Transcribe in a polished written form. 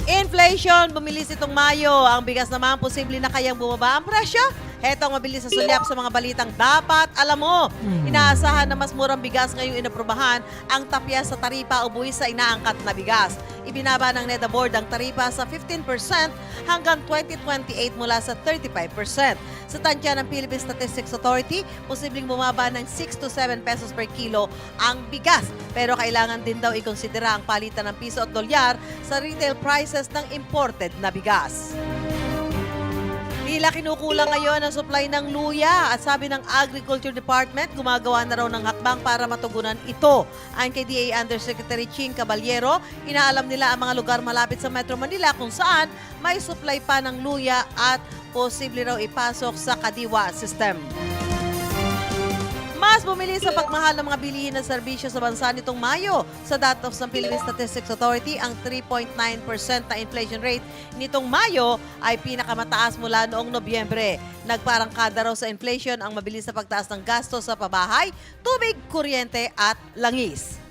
Inflation, bumilis itong Mayo. Ang bigas naman, posible na kayang bumaba ang presyo. Heto ang mabilis sa sulyap sa mga balitang dapat alam mo. Inaasahan na mas murang bigas ngayong inaprubahan ang tapya sa taripa o buwis sa inaangkat na bigas. Ibinaba ng NEDA Board ang taripa sa 15% hanggang 2028 mula sa 35%. Sa tansya ng Philippine Statistics Authority, posibleng bumaba ng 6 to 7 pesos per kilo ang bigas. Pero kailangan din daw ikonsidera ang palitan ng piso at dolyar sa retail prices ng imported na bigas. Tila kinukulang ngayon ang supply ng luya at sabi ng Agriculture Department, gumagawa na raw ng hakbang para matugunan ito. Ayon kay DA Undersecretary Ching Caballero, inaalam nila ang mga lugar malapit sa Metro Manila kung saan may supply pa ng luya at posible raw ipasok sa kadiwa system. Mas bumili sa pagmahal ng mga bilihin ng serbisyo sa bansa nitong Mayo. Sa datos ng Philippine Statistics Authority, ang 3.9% na inflation rate nitong Mayo ay pinakamataas mula noong Nobyembre. Nagparangkada raw sa inflation ang mabilis na pagtaas ng gasto sa pabahay, tubig, kuryente at langis.